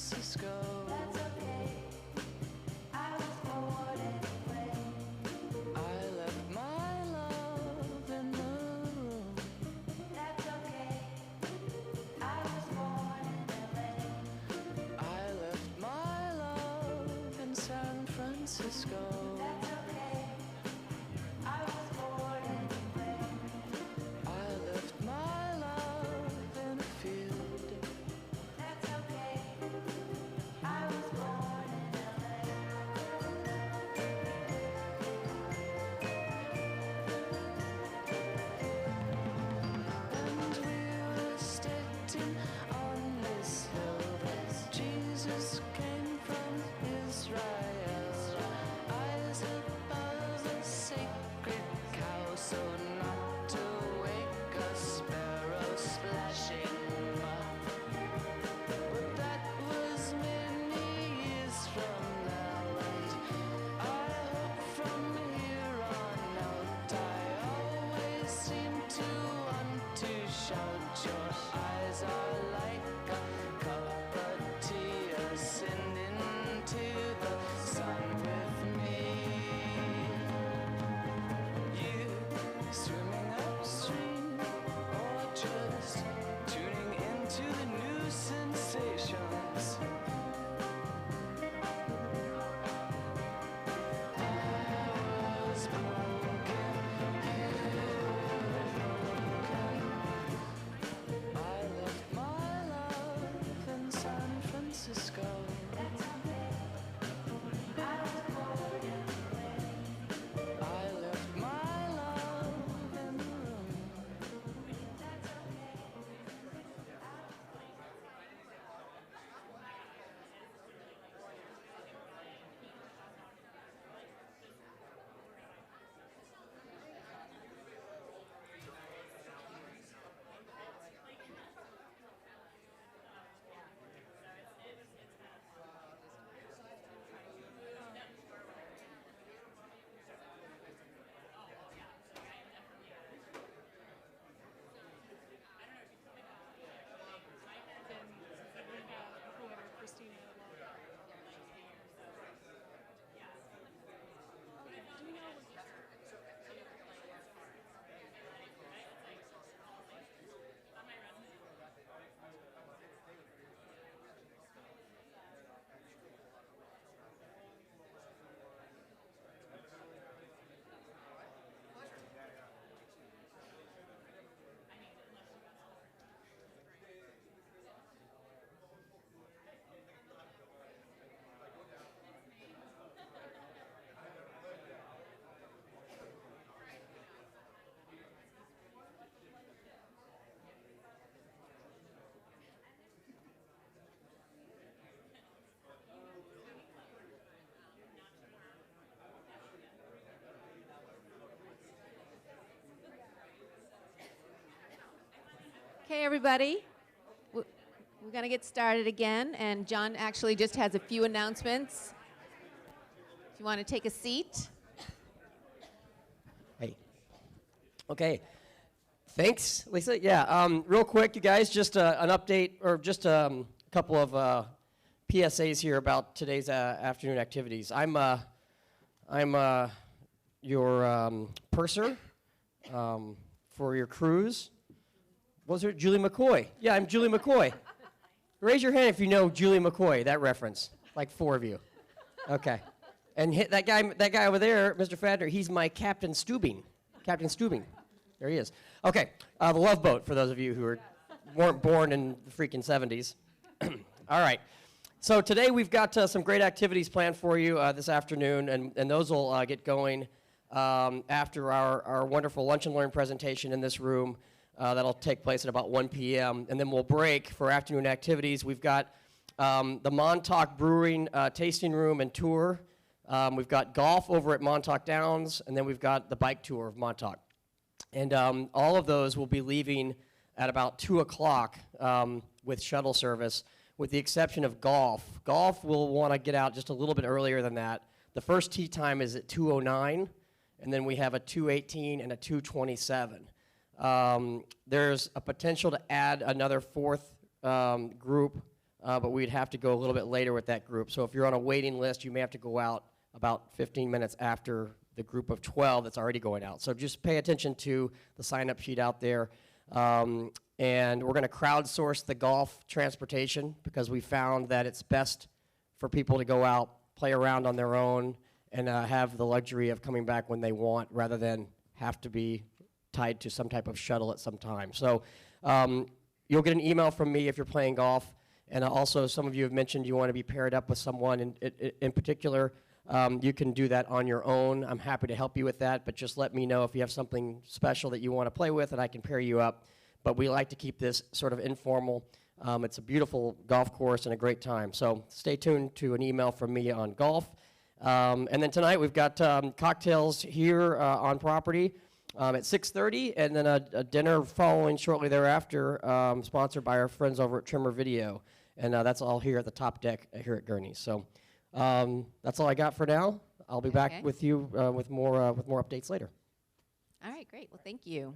Francisco. That's okay. I was bored anyway. I left my love in the room. That's okay. I was born in LA. I left my love in San Francisco. That's okay. I was bored anyway. I left my love in a field. That's okay. I was born in LA. And we were sitting on this hill that Jesus came from Israel. Eyes above a sacred cow, so not to wake a sparrow splashing mud. But that was many years from now, and I hope from here on out I always seem to want to shout. Your eyes are like a cup of tea ascending to the sun with me. You swimming upstream or just tuning into the new sensations. I was broken, I left my love in San Francisco. That's okay. I was bored anyway. I left my love in the room. That's okay. Okay, everybody. We're going to get started again, and John actually just has a few announcements. If you want to take a seat. Hey. Okay. Thanks, Lisa. Yeah, real quick, you guys, just an update or just a couple of PSAs here about today's afternoon activities. I'm your purser for your cruise. Was it Julie McCoy? Yeah, I'm Julie McCoy. Raise your hand if you know Julie McCoy, that reference. Like 4 of you. Okay. And that guy over there, Mr. Fadner, he's my Captain Stubing. Captain Stubing. There he is. Okay. The Love Boat, for those of you who weren't born in the freaking 70s. All right. So today we've got some great activities planned for you this afternoon, and those will get going after our wonderful Lunch and Learn presentation in this room. That'll take place at about 1 p.m. And then we'll break for afternoon activities. We've got the Montauk Brewing tasting room and tour. We've got golf over at Montauk Downs, and then we've got the bike tour of Montauk. And all of those will be leaving at about 2 o'clock with shuttle service, with the exception of golf. Golf will want to get out just a little bit earlier than that. The first tee time is at 2:09, and then we have a 2:18 and a 2:27. There's a potential to add another fourth group but we'd have to go a little bit later with that group. So if you're on a waiting list, you may have to go out about 15 minutes after the group of 12 that's already going out. So just pay attention to the sign-up sheet out there. And we're going to crowdsource the golf transportation because we found that it's best for people to go out, play around on their own, and have the luxury of coming back when they want rather than have to be tied to some type of shuttle at some time. So you'll get an email from me if you're playing golf. And also, some of you have mentioned you want to be paired up with someone in particular. You can do that on your own. I'm happy to help you with that, but just let me know if you have something special that you want to play with, and I can pair you up. But we like to keep this sort of informal. It's a beautiful golf course and a great time. So stay tuned to an email from me on golf. And then tonight we've got cocktails here on property at 6:30, and then a dinner following shortly thereafter, sponsored by our friends over at Trimmer Video. And that's all here at the top deck here at Gurney's. So that's all I got for now. I'll be back with you with more updates later. All right, great. Well, thank you.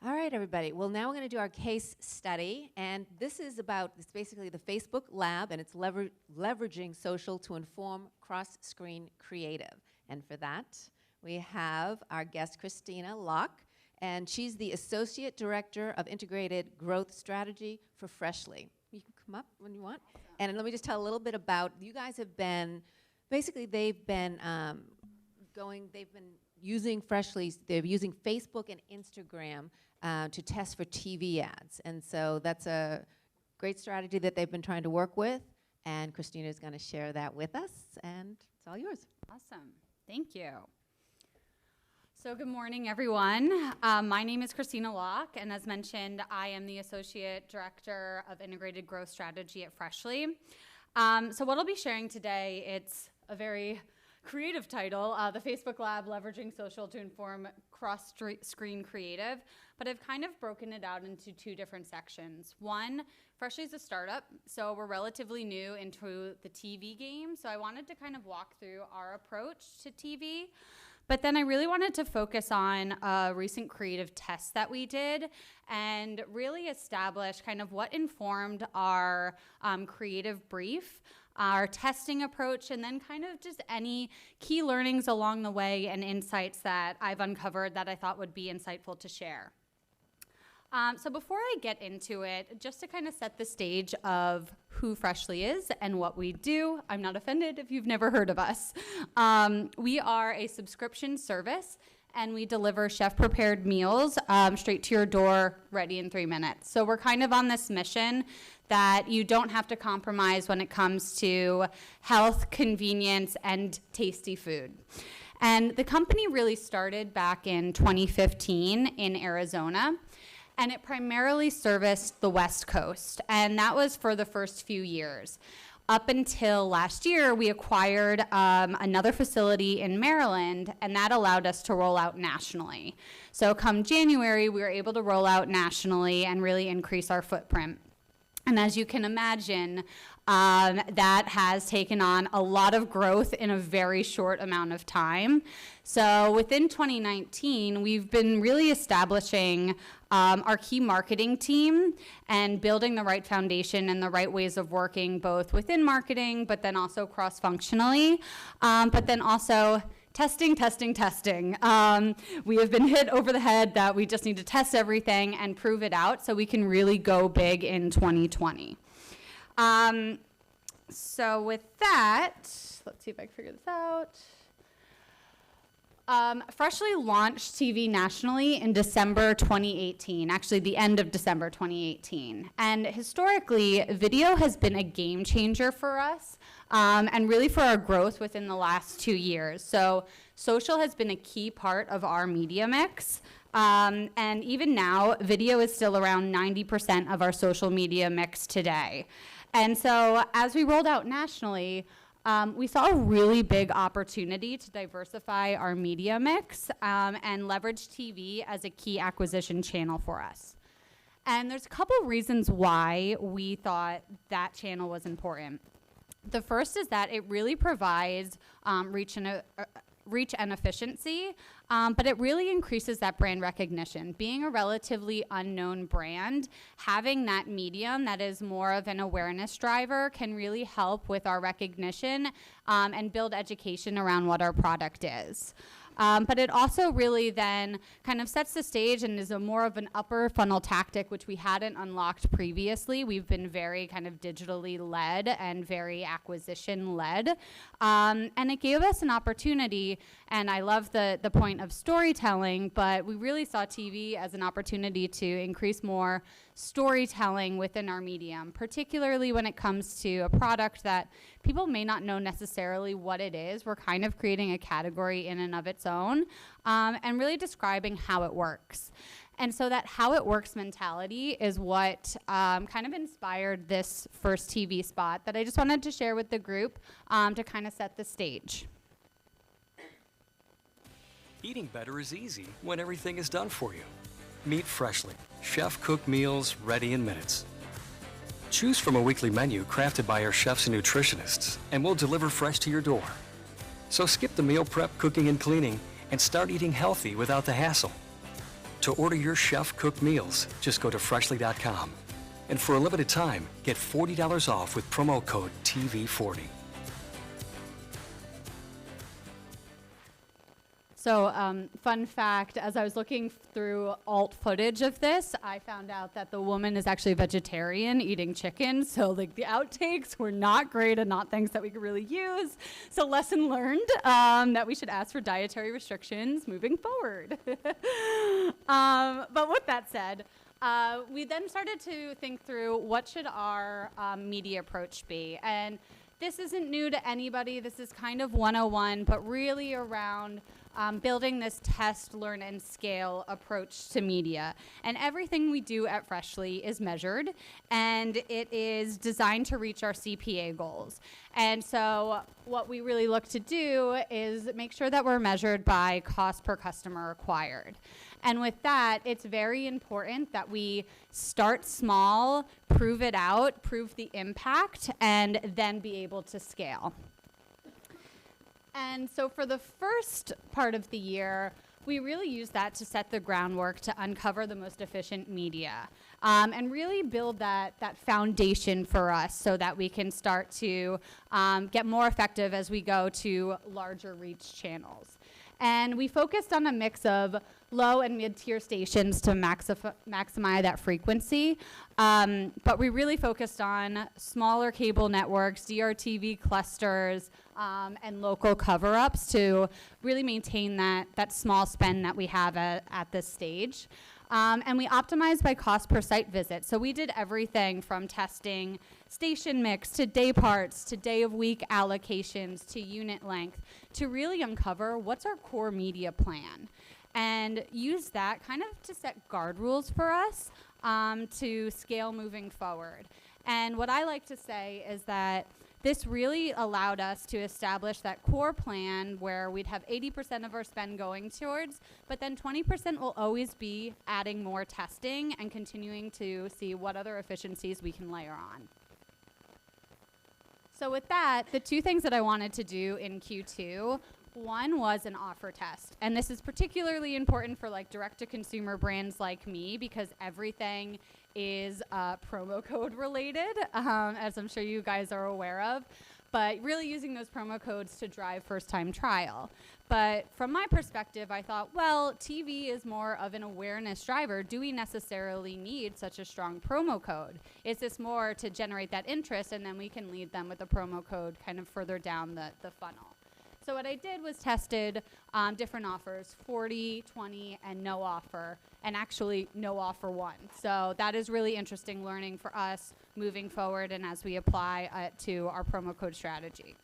All right, everybody. Well, now we're going to do our case study, and this is basically the Facebook Lab, and it's leveraging social to inform cross-screen creative. And for that, we have our guest, Christina Locke, and she's the Associate Director of Integrated Growth Strategy for Freshly. You can come up when you want. And let me just tell a little bit about, you guys have been, basically they've been using Freshly, they're using Facebook and Instagram to test for TV ads. And so that's a great strategy that they've been trying to work with. And Christina is going to share that with us. And it's all yours. Awesome. Thank you. So good morning, everyone. My name is Christina Locke, and as mentioned, I am the Associate Director of Integrated Growth Strategy at Freshly. So what I'll be sharing today, it's a very creative title, the Facebook Lab, Leveraging Social to Inform Cross-Screen Creative, but I've kind of broken it out into two different sections. One, Freshly is a startup, so we're relatively new into the TV game, so I wanted to kind of walk through our approach to TV. But then I really wanted to focus on a recent creative test that we did and really establish kind of what informed our creative brief, our testing approach, and then kind of just any key learnings along the way and insights that I've uncovered that I thought would be insightful to share. So before I get into it, just to kind of set the stage of who Freshly is and what we do, I'm not offended if you've never heard of us. We are a subscription service, and we deliver chef-prepared meals straight to your door, ready in 3 minutes. So we're kind of on this mission that you don't have to compromise when it comes to health, convenience, and tasty food. And the company really started back in 2015 in Arizona. And it primarily serviced the West Coast, and that was for the first few years. Up until last year, we acquired another facility in Maryland, and that allowed us to roll out nationally. So come January, we were able to roll out nationally and really increase our footprint. And as you can imagine, that has taken on a lot of growth in a very short amount of time. So within 2019, we've been really establishing our key marketing team and building the right foundation and the right ways of working both within marketing, but then also cross-functionally, but then also testing. We have been hit over the head that we just need to test everything and prove it out so we can really go big in 2020. So with that, let's see if I can figure this out. Freshly launched TV nationally in December 2018, actually the end of December 2018. And historically, video has been a game changer for us and really for our growth within the last 2 years. So social has been a key part of our media mix. And even now, video is still around 90% of our social media mix today. And so as we rolled out nationally, we saw a really big opportunity to diversify our media mix and leverage TV as a key acquisition channel for us. And there's a couple reasons why we thought that channel was important. The first is that it really provides reach reach and efficiency, but it really increases that brand recognition. Being a relatively unknown brand, having that medium that is more of an awareness driver can really help with our recognition and build education around what our product is. But it also really then kind of sets the stage and is a more of an upper funnel tactic, which we hadn't unlocked previously. We've been very kind of digitally led and very acquisition led. And it gave us an opportunity, and I love the point of storytelling, but we really saw TV as an opportunity to increase more storytelling within our medium, particularly when it comes to a product that people may not know necessarily what it is. We're kind of creating a category in and of its own, and really describing how it works. And so that how it works mentality is what kind of inspired this first TV spot that I just wanted to share with the group to kind of set the stage. Eating better is easy when everything is done for you. Meet Freshly, chef-cooked meals ready in minutes. Choose from a weekly menu crafted by our chefs and nutritionists, and we'll deliver fresh to your door. So skip the meal prep, cooking, and cleaning, and start eating healthy without the hassle. To order your chef-cooked meals, just go to freshly.com. And for a limited time, get $40 off with promo code TV40. So fun fact, as I was looking through alt footage of this, I found out that the woman is actually a vegetarian eating chicken. So like the outtakes were not great and not things that we could really use. So lesson learned that we should ask for dietary restrictions moving forward. But with that said, we then started to think through what should our media approach be. And this isn't new to anybody. This is kind of 101, but really around building this test, learn, and scale approach to media. And everything we do at Freshly is measured, and it is designed to reach our CPA goals. And so what we really look to do is make sure that we're measured by cost per customer acquired. And with that, it's very important that we start small, prove it out, prove the impact, and then be able to scale. And so for the first part of the year, we really use that to set the groundwork to uncover the most efficient media and really build that foundation for us so that we can start to get more effective as we go to larger reach channels. And we focused on a mix of low and mid-tier stations to maximize that frequency. But we really focused on smaller cable networks, DRTV clusters, and local cover-ups to really maintain that small spend that we have at this stage. And we optimized by cost per site visit. So we did everything from testing station mix to day parts to day of week allocations to unit length to really uncover what's our core media plan and use that kind of to set guard rules for us to scale moving forward. And what I like to say is that this really allowed us to establish that core plan where we'd have 80% of our spend going towards, but then 20% will always be adding more testing and continuing to see what other efficiencies we can layer on. So with that, the two things that I wanted to do in Q2, one was an offer test. And this is particularly important for like direct-to-consumer brands like me because everything is promo code related, as I'm sure you guys are aware of, but really using those promo codes to drive first-time trial. But from my perspective, I thought, well, TV is more of an awareness driver. Do we necessarily need such a strong promo code? Is this more to generate that interest, and then we can lead them with a promo code kind of further down the funnel? So what I did was tested different offers, 40, 20, and no offer, and actually no offer one. So that is really interesting learning for us moving forward and as we apply it to our promo code strategy.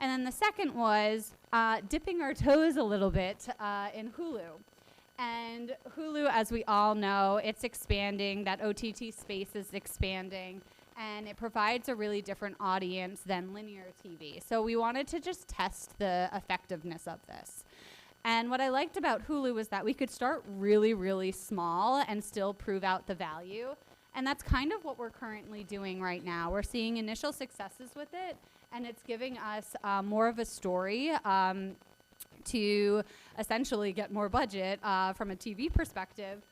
And then the second was dipping our toes a little bit in Hulu. And Hulu, as we all know, it's expanding. That OTT space is expanding. And it provides a really different audience than linear TV. So we wanted to just test the effectiveness of this. And what I liked about Hulu was that we could start really, really small and still prove out the value. And that's kind of what we're currently doing right now. We're seeing initial successes with it, and it's giving us more of a story to essentially get more budget from a TV perspective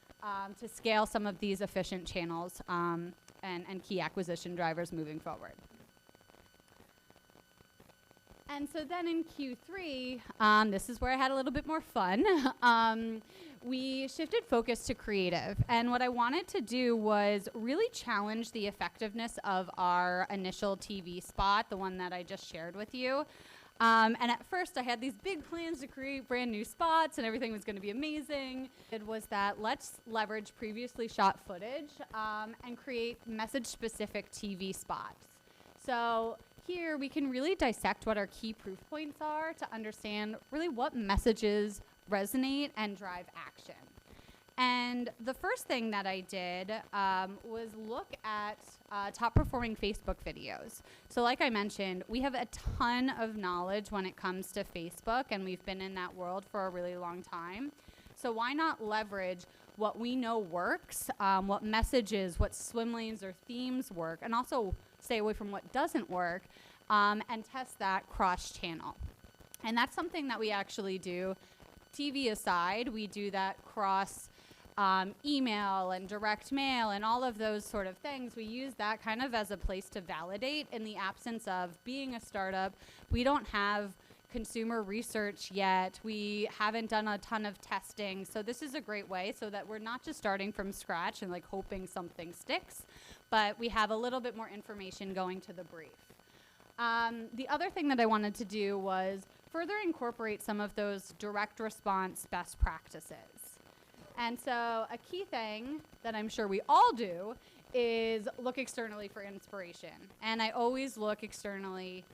to scale some of these efficient channels and key acquisition drivers moving forward. And so then in Q3, this is where I had a little bit more fun. We shifted focus to creative. And what I wanted to do was really challenge the effectiveness of our initial TV spot, the one that I just shared with you. And at first I had these big plans to create brand new spots and everything was going to be amazing. It was that let's leverage previously shot footage and create message-specific TV spots. So here we can really dissect what our key proof points are to understand really what messages resonate and drive action. And the first thing that I did was look at top performing Facebook videos. So like I mentioned, we have a ton of knowledge when it comes to Facebook, and we've been in that world for a really long time. So why not leverage what we know works, what messages, what swim lanes or themes work, and also stay away from what doesn't work, and test that cross-channel. And that's something that we actually do. TV aside, we do that cross email and direct mail and all of those sort of things. We use that kind of as a place to validate in the absence of being a startup. We don't have consumer research yet. We haven't done a ton of testing. So this is a great way so that we're not just starting from scratch and like hoping something sticks, but we have a little bit more information going to the brief. The other thing that I wanted to do was further incorporate some of those direct response best practices. And so a key thing that I'm sure we all do is look externally for inspiration. And I always look externally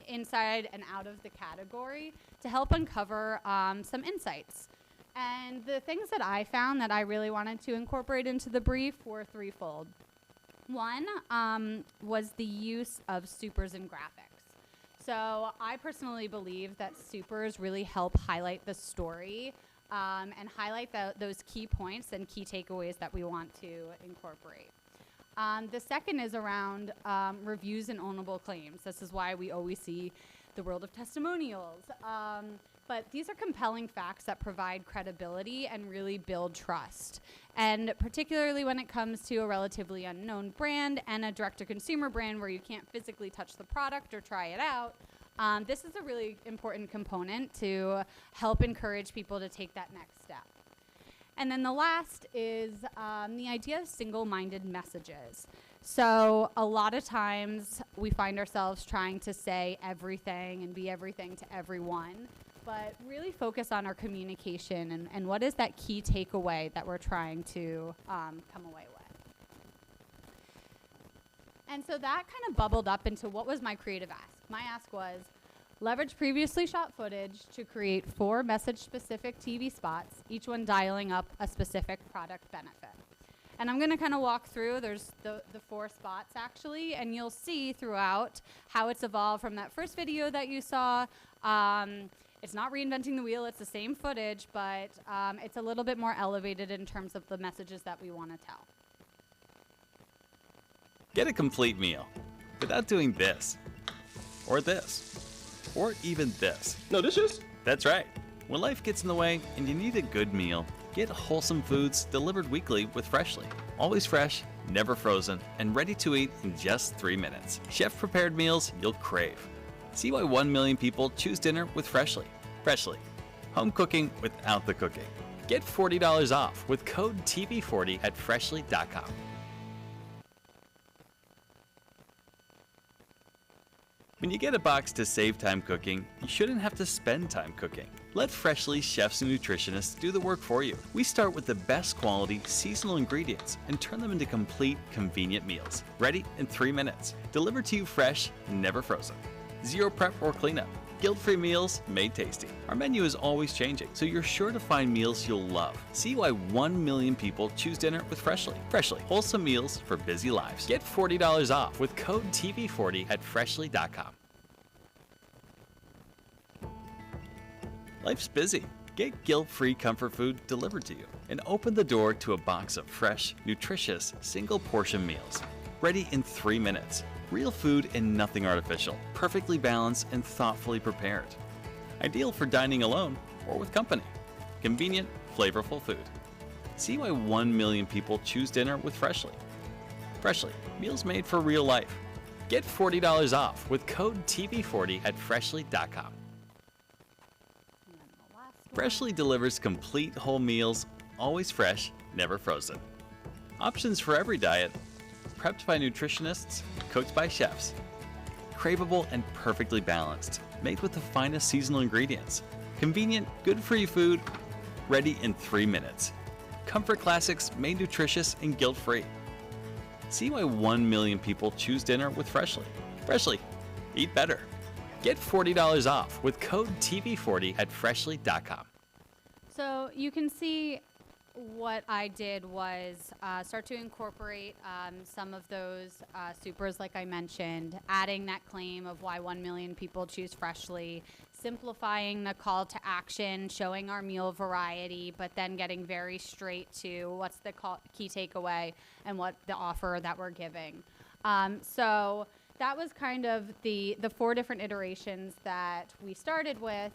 inside and out of the category to help uncover some insights. And the things that I found that I really wanted to incorporate into the brief were threefold. One was the use of supers and graphics. So I personally believe that supers really help highlight the story and highlight those key points and key takeaways that we want to incorporate. The second is around reviews and ownable claims. This is why we always see the world of testimonials. But these are compelling facts that provide credibility and really build trust. And particularly when it comes to a relatively unknown brand and a direct-to-consumer brand where you can't physically touch the product or try it out, this is a really important component to help encourage people to take that next step. And then the last is the idea of single-minded messages. So a lot of times we find ourselves trying to say everything and be everything to everyone, but really focus on our communication and what is that key takeaway that we're trying to come away with. And so that kind of bubbled up into what was my creative ask. My ask was, leverage previously shot footage to create 4 message-specific TV spots, each one dialing up a specific product benefit. And I'm going to kind of walk through, there's the 4 spots actually, and you'll see throughout how it's evolved from that first video that you saw. It's not reinventing the wheel, it's the same footage, but it's a little bit more elevated in terms of the messages that we want to tell. Get a complete meal without doing this, or this, or even this. No dishes? That's right. When life gets in the way and you need a good meal, get wholesome foods delivered weekly with Freshly. Always fresh, never frozen, and ready to eat in just 3 minutes. Chef-prepared meals you'll crave. See why 1 million people choose dinner with Freshly. Freshly. Home cooking without the cooking. Get $40 off with code TV40 at freshly.com. When you get a box to save time cooking, you shouldn't have to spend time cooking. Let Freshly chefs and nutritionists do the work for you. We start with the best quality seasonal ingredients and turn them into complete, convenient meals. Ready in 3 minutes. Delivered to you fresh, never frozen. Zero prep or cleanup. Guilt-free meals made tasty. Our menu is always changing, so you're sure to find meals you'll love. See why 1 million people choose dinner with Freshly. Freshly, wholesome meals for busy lives. Get $40 off with code TV40 at freshly.com. Life's busy. Get guilt-free comfort food delivered to you and open the door to a box of fresh, nutritious, single-portion meals. Ready in 3 minutes. Real food and nothing artificial, perfectly balanced and thoughtfully prepared. Ideal for dining alone or with company. Convenient, flavorful food. See why 1 million people choose dinner with Freshly. Freshly, meals made for real life. Get $40 off with code TV40 at freshly.com. And then the last one. Freshly delivers complete whole meals, always fresh, never frozen. Options for every diet, prepped by nutritionists, cooked by chefs. Craveable and perfectly balanced, made with the finest seasonal ingredients. Convenient, good-for-you food, ready in 3 minutes. Comfort classics made nutritious and guilt-free. See why 1 million people choose dinner with Freshly. Freshly, eat better. Get $40 off with code TV40 at freshly.com. So you can see what I did was start to incorporate some of those supers, like I mentioned, adding that claim of why 1 million people choose Freshly, simplifying the call to action, showing our meal variety, but then getting very straight to what's the key takeaway and what the offer that we're giving. So that was kind of the 4 different iterations that we started with.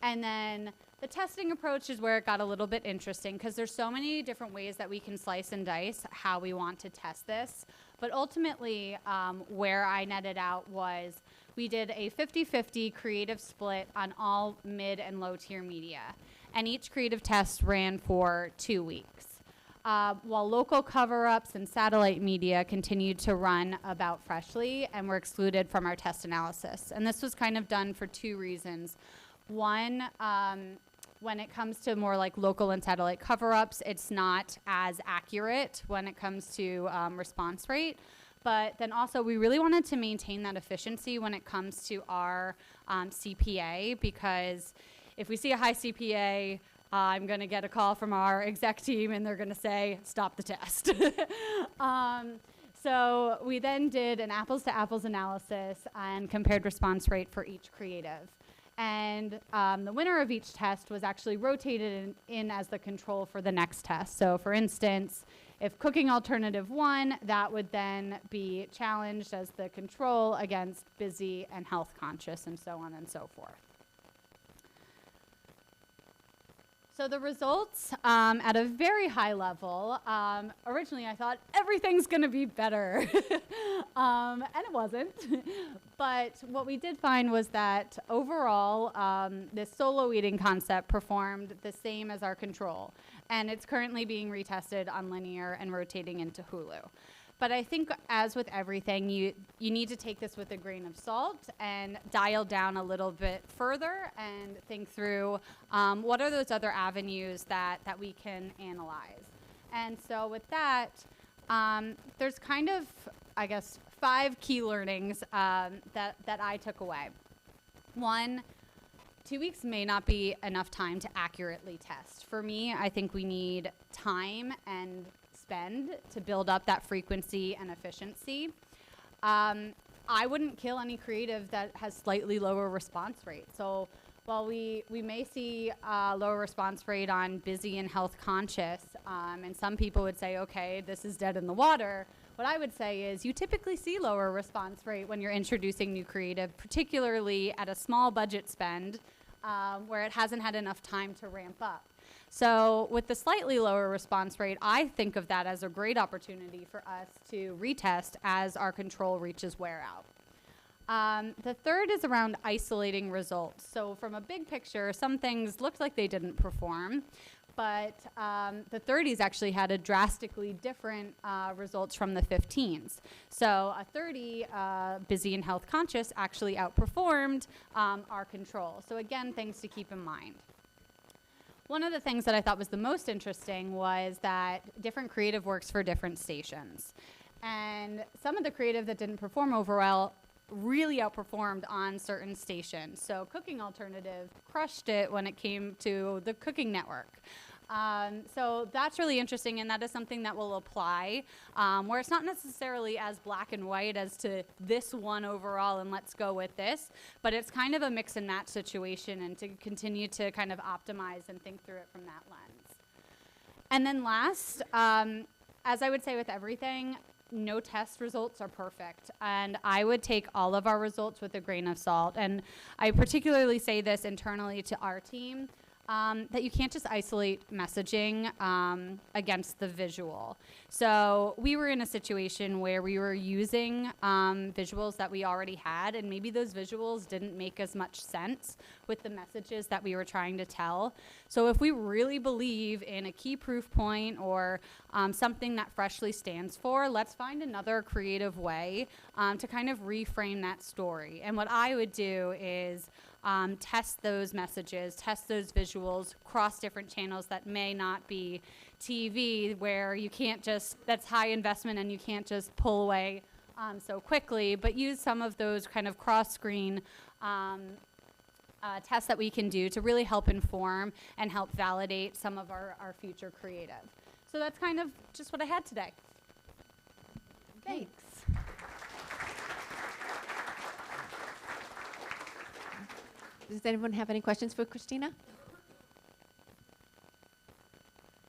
And then the testing approach is where it got a little bit interesting because there's so many different ways that we can slice and dice how we want to test this. But ultimately, where I netted out was we did a 50-50 creative split on all mid and low tier media. And each creative test ran for 2 weeks. While local cover-ups and satellite media continued to run about Freshly and were excluded from our test analysis. And this was kind of done for 2 reasons. One, when it comes to more like local and satellite cover-ups, it's not as accurate when it comes to response rate. But then also we really wanted to maintain that efficiency when it comes to our CPA, because if we see a high CPA, I'm going to get a call from our exec team and they're going to say, stop the test. So we then did an apples to apples analysis and compared response rate for each creative. And the winner of each test was actually rotated in as the control for the next test. So for instance, if cooking alternative won, that would then be challenged as the control against busy and health conscious and so on and so forth. So the results at a very high level, originally I thought everything's going to be better, and it wasn't. But what we did find was that overall, this solo eating concept performed the same as our control. And it's currently being retested on linear and rotating into Hulu. But I think, as with everything, you need to take this with a grain of salt and dial down a little bit further and think through what are those other avenues that we can analyze. And so with that, there's kind of, I guess, 5 key learnings that I took away. 1, 2 weeks may not be enough time to accurately test. For me, I think we need time and spend to build up that frequency and efficiency. I wouldn't kill any creative that has slightly lower response rate. So while we may see lower response rate on busy and health conscious, and some people would say, okay, this is dead in the water, what I would say is you typically see lower response rate when you're introducing new creative, particularly at a small budget spend where it hasn't had enough time to ramp up. So with the slightly lower response rate, I think of that as a great opportunity for us to retest as our control reaches wear out. The third is around isolating results. So from a big picture, some things looked like they didn't perform, but the 30s actually had a drastically different results from the 15s. So a 30, busy and health conscious, actually outperformed our control. So again, things to keep in mind. One of the things that I thought was the most interesting was that different creative works for different stations. And some of the creative that didn't perform overall really outperformed on certain stations. So Cooking Alternative crushed it when it came to the Cooking Network. So that's really interesting, and that is something that will apply, where it's not necessarily as black and white as to this one overall and let's go with this, but it's kind of a mix and match situation and to continue to kind of optimize and think through it from that lens. And then last, as I would say with everything, no test results are perfect, and I would take all of our results with a grain of salt. And I particularly say this internally to our team, that you can't just isolate messaging against the visual. So we were in a situation where we were using visuals that we already had, and maybe those visuals didn't make as much sense with the messages that we were trying to tell. So if we really believe in a key proof point or something that Freshly stands for, let's find another creative way to kind of reframe that story. And what I would do is test those messages, test those visuals, cross different channels that may not be TV, where you can't just, that's high investment and you can't just pull away so quickly, but use some of those kind of cross-screen tests that we can do to really help inform and help validate some of our future creative. So that's kind of just what I had today. Thanks. Does anyone have any questions for Christina?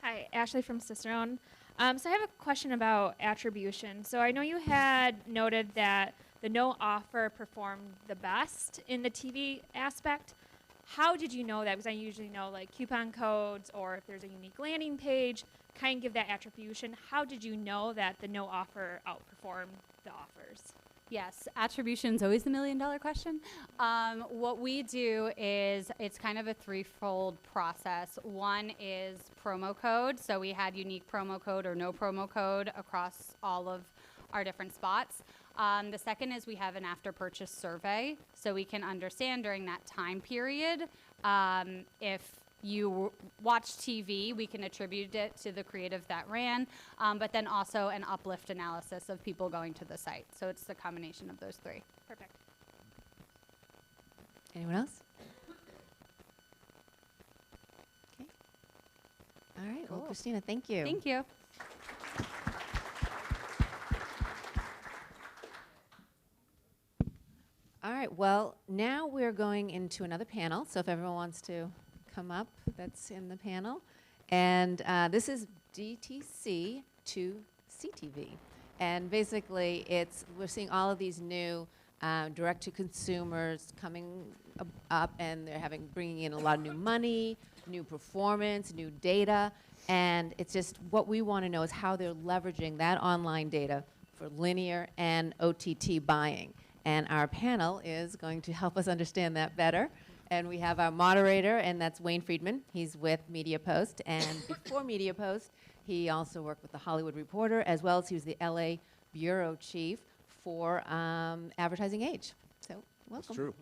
Hi, Ashley from Cicerone. So I have a question about attribution. So I know you had noted that the no offer performed the best in the TV aspect. How did you know that? Because I usually know like coupon codes or if there's a unique landing page, kind of give that attribution. How did you know that the no offer outperformed the offers? Yes, attribution's always the million-dollar question. What we do is it's kind of a threefold process. One is promo code. So we had unique promo code or no promo code across all of our different spots. The second is we have an after-purchase survey, so we can understand during that time period if you watch TV, we can attribute it to the creative that ran, but then also an uplift analysis of people going to the site. So it's the combination of those three. Perfect. Anyone else? Okay. All right. Well, Cool. Christina, thank you. Thank you. All right. Well, now we're going into another panel. So if everyone wants to come up, that's in the panel. And this is DTC to CTV. And basically, we're seeing all of these new direct-to-consumers coming up, and they're bringing in a lot of new money, new performance, new data. And it's just what we want to know is how they're leveraging that online data for linear and OTT buying. And our panel is going to help us understand that better. And we have our moderator, and that's Wayne Friedman. He's with MediaPost. And before MediaPost, he also worked with The Hollywood Reporter, as well as he was the LA bureau chief for Advertising Age. So, welcome. That's true.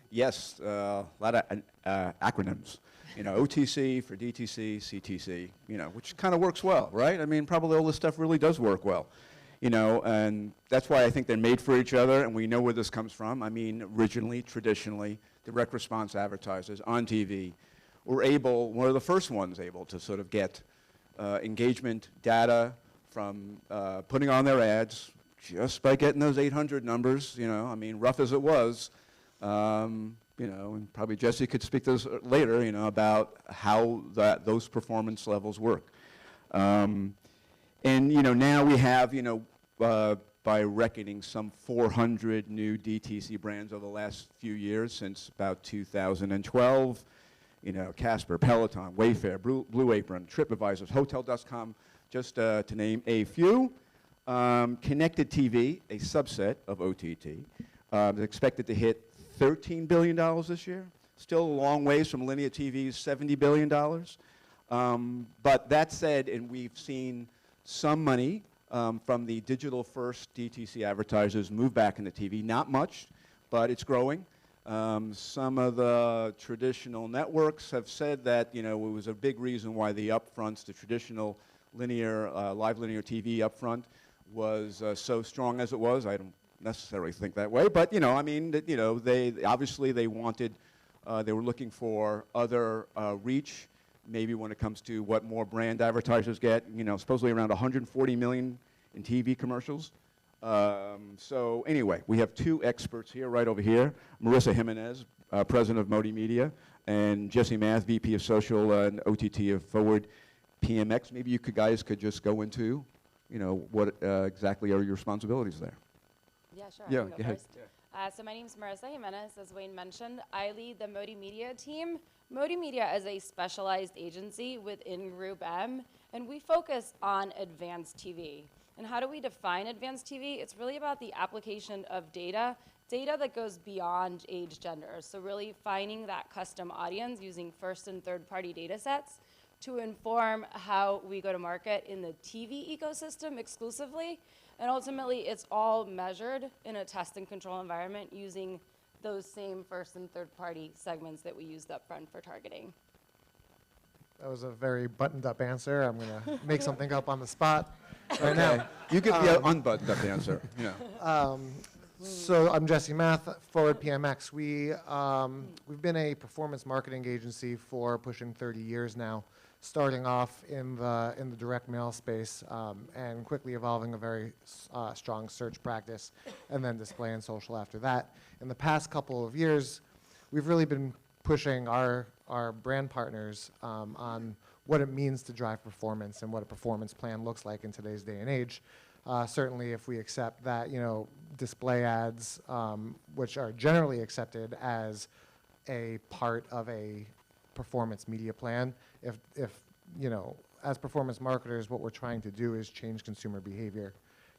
Yes, a lot of acronyms. You know, OTC for DTC, CTC, you know, which kind of works well, right? I mean, probably all this stuff really does work well. You know, and that's why I think they're made for each other, and we know where this comes from. I mean, originally, traditionally, direct response advertisers on TV were one of the first ones able to sort of get engagement data from putting on their ads just by getting those 800 numbers, you know, I mean, rough as it was. You know, and probably Jesse could speak to this later, you know, about how those performance levels work. And, you know, now we have, you know, by reckoning, some 400 new DTC brands over the last few years, since about 2012. You know, Casper, Peloton, Wayfair, Blue Apron, TripAdvisor, Hotels.com, just to name a few. Connected TV, a subset of OTT, is expected to hit $13 billion this year. Still a long ways from linear TV's $70 billion. But that said, and we've seen some money from the digital-first DTC advertisers move back into TV. Not much, but it's growing. Some of the traditional networks have said that, you know, it was a big reason why the upfronts, the traditional linear, live linear TV upfront was so strong as it was. I don't necessarily think that way, but, you know, I mean, you know, they wanted, they were looking for other reach. Maybe when it comes to what more brand advertisers get, you know, supposedly around 140 million in TV commercials. So anyway, we have two experts here, right over here. Marissa Jimenez, president of Modi Media, and Jesse Math, VP of Social and OTT of Forward PMX. Maybe you guys could just go into what exactly are your responsibilities there? Yeah, sure. Yeah, I can go go ahead. first. So my name is Marissa Jimenez. As Wayne mentioned, I lead the Modi Media team. Modi Media is a specialized agency within Group M, and we focus on advanced TV. And how do we define advanced TV? It's really about the application of data that goes beyond age, gender. So really finding that custom audience using first and third party data sets to inform how we go to market in the TV ecosystem exclusively. And ultimately, it's all measured in a test and control environment using those same first and third party segments that we used up front for targeting. That was a very buttoned up answer. I'm going to make something up on the spot right now. You give the unbuttoned up answer. So I'm Jesse Math, Forward PMX. We've been a performance marketing agency for pushing 30 years now, starting off in the direct mail space and quickly evolving a very strong search practice, and then display and social after that. In the past couple of years, we've really been pushing our brand partners on what it means to drive performance and what a performance plan looks like in today's day and age. Certainly, if we accept that, display ads, which are generally accepted as a part of a performance media plan, if as performance marketers, what we're trying to do is change consumer behavior,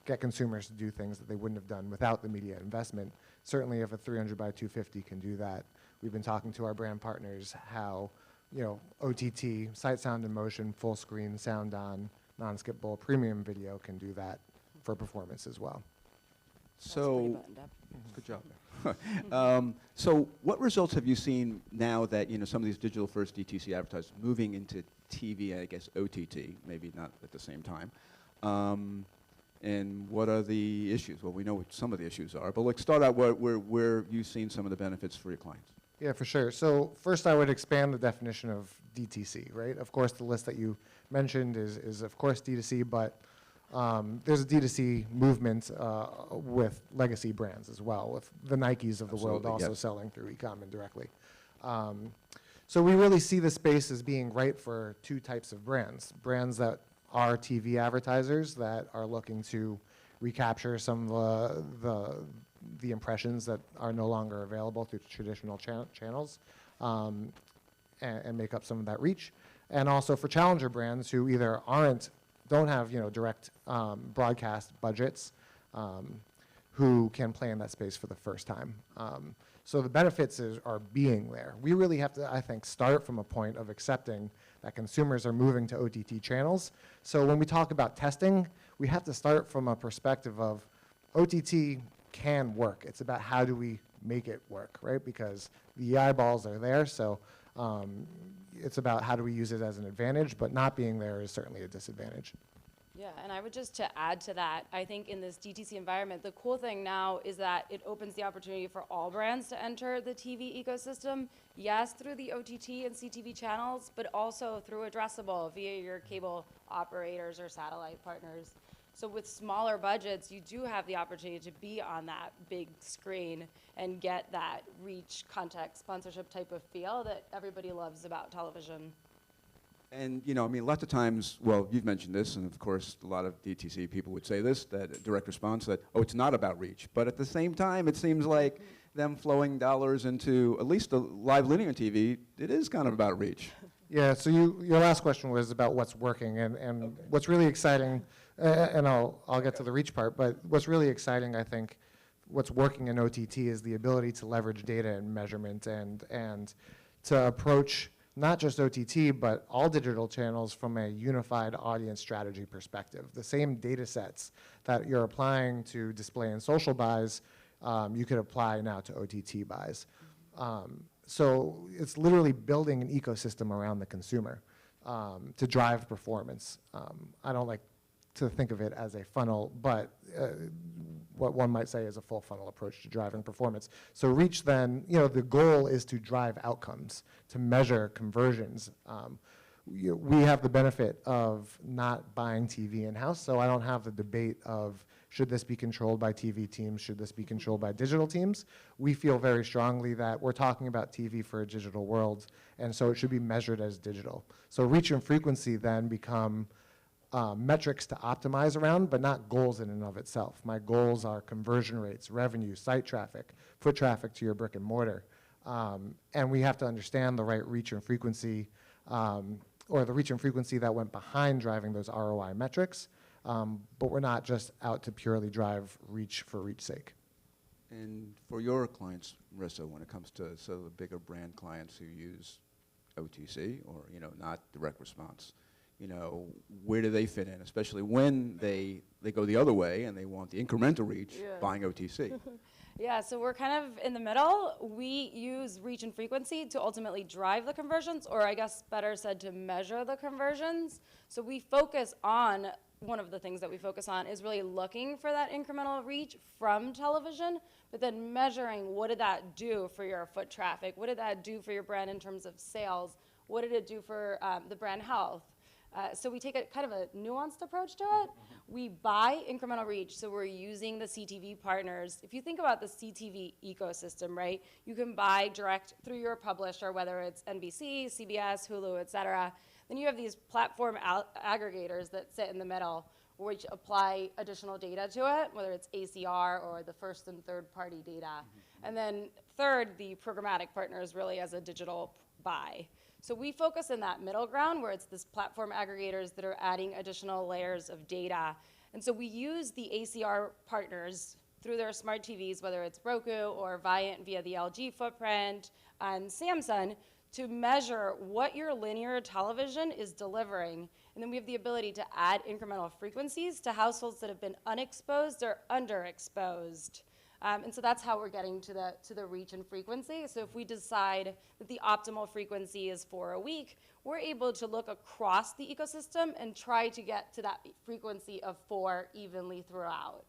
get consumers to do things that they wouldn't have done without the media investment. Certainly, if a 300 by 250 can do that, we've been talking to our brand partners how, OTT, sight, sound, and motion, full screen, sound on, non-skippable premium video can do that for performance as well. So, good job. So what results have you seen now that some of these digital first DTC advertisers moving into TV, I guess OTT, maybe not at the same time, and what are the issues? Well, we know what some of the issues are, but let's start out where you've seen some of the benefits for your clients. Yeah, for sure. So first I would expand the definition of DTC, right? Of course, the list that you mentioned is of course D2C, but there's a D2C movement with legacy brands as well, with the Nikes of the world also yes. selling through e-com indirectly. So we really see the space as being right for two types of brands. Brands that are TV advertisers that are looking to recapture some of the impressions that are no longer available through traditional channels and make up some of that reach. And also for challenger brands who either don't have direct broadcast budgets, who can play in that space for the first time. So the benefits are being there. We really have to, I think, start from a point of accepting that consumers are moving to OTT channels. So when we talk about testing, we have to start from a perspective of OTT can work. It's about how do we make it work, right? Because the eyeballs are there, so it's about how do we use it as an advantage, but not being there is certainly a disadvantage. Yeah, and I would just to add to that, I think in this DTC environment, the cool thing now is that it opens the opportunity for all brands to enter the TV ecosystem. Yes, through the OTT and CTV channels, but also through addressable via your cable operators or satellite partners. So with smaller budgets, you do have the opportunity to be on that big screen and get that reach, context, sponsorship type of feel that everybody loves about television. And, lots of times, well, you've mentioned this, and of course, a lot of DTC people would say this, that direct response, that, oh, it's not about reach. But at the same time, it seems like them flowing dollars into at least the live linear TV, it is kind of about reach. Yeah, so your last question was about what's working, and okay. What's really exciting, and I'll get to the reach part, but what's really exciting, I think, what's working in OTT is the ability to leverage data and measurement and to approach not just OTT, but all digital channels from a unified audience strategy perspective. The same data sets that you're applying to display and social buys, you could apply now to OTT buys. So it's literally building an ecosystem around the consumer to drive performance. I don't like to think of it as a funnel, but what one might say is a full funnel approach to driving performance. So reach then, the goal is to drive outcomes, to measure conversions. We have the benefit of not buying TV in-house, so I don't have the debate of should this be controlled by TV teams, should this be controlled by digital teams. We feel very strongly that we're talking about TV for a digital world, and so it should be measured as digital. So reach and frequency then become metrics to optimize around, but not goals in and of itself. My goals are conversion rates, revenue, site traffic, foot traffic to your brick and mortar. And we have to understand the right reach and frequency, or the reach and frequency that went behind driving those ROI metrics. But we're not just out to purely drive reach for reach's sake. And for your clients, Marissa, when it comes to sort of the bigger brand clients who use OTC or, not direct response, where do they fit in, especially when they go the other way and they want the incremental reach buying OTC? Yeah, so we're kind of in the middle. We use reach and frequency to ultimately drive the conversions, or I guess better said, to measure the conversions. So we focus on, one of the things that we focus on is really looking for that incremental reach from television, but then measuring what did that do for your foot traffic? What did that do for your brand in terms of sales? What did it do for the brand health? So we take a kind of a nuanced approach to it. We buy incremental reach, so we're using the CTV partners. If you think about the CTV ecosystem, right, you can buy direct through your publisher, whether it's NBC, CBS, Hulu, et cetera. Then you have these platform aggregators that sit in the middle, which apply additional data to it, whether it's ACR or the first and third party data. And then third, the programmatic partners really as a digital buy. So we focus in that middle ground where it's this platform aggregators that are adding additional layers of data. And so we use the ACR partners through their smart TVs, whether it's Roku or Viant via the LG footprint and Samsung, to measure what your linear television is delivering. And then we have the ability to add incremental frequencies to households that have been unexposed or underexposed. And so that's how we're getting to the reach and frequency. So if we decide that the optimal frequency is 4 a week, we're able to look across the ecosystem and try to get to that frequency of 4 evenly throughout.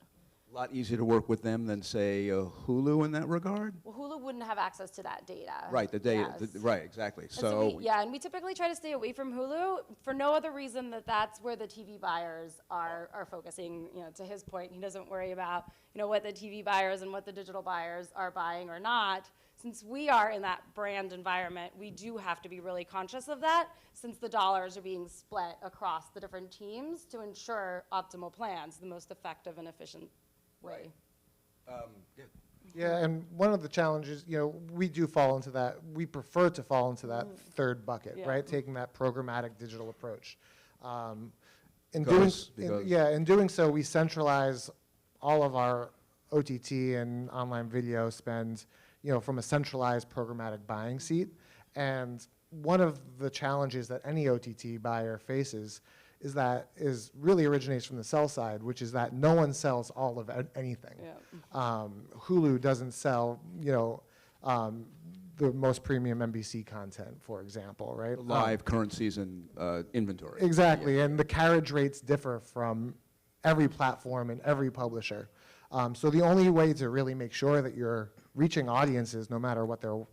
A lot easier to work with them than, say, Hulu in that regard? Well, Hulu wouldn't have access to that data. Right, the data, Yes. right, exactly. And and we typically try to stay away from Hulu for no other reason that that's where the TV buyers are focusing. To his point, he doesn't worry about what the TV buyers and what the digital buyers are buying or not. Since we are in that brand environment, we do have to be really conscious of that, since the dollars are being split across the different teams to ensure optimal plans, the most effective and efficient way. Yeah, and one of the challenges, we do fall into that. We prefer to fall into that third bucket, Yeah. right? Taking that programmatic digital approach. In Because- doing so, we centralize all of our OTT and online video spend, from a centralized programmatic buying seat. And one of the challenges that any OTT buyer faces is really originates from the sell side, which is that no one sells all of anything. Yeah. Hulu doesn't sell, the most premium NBC content, for example, right? Live current season inventory. Exactly, and the carriage rates differ from every platform and every publisher. So the only way to really make sure that you're reaching audiences, no matter what they're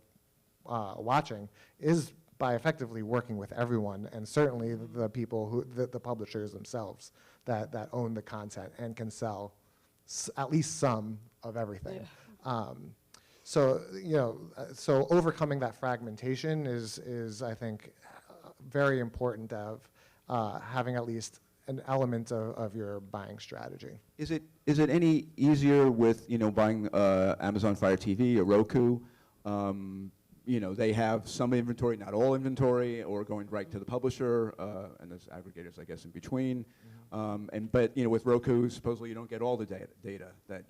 watching, is by effectively working with everyone, and certainly the people the publishers themselves that own the content and can sell at least some of everything. So overcoming that fragmentation is I think very important of having at least an element of your buying strategy. Is it any easier with buying Amazon Fire TV or Roku? They have some inventory, not all inventory, or going right to the publisher, and there's aggregators, I guess, in between. But with Roku, supposedly you don't get all the data that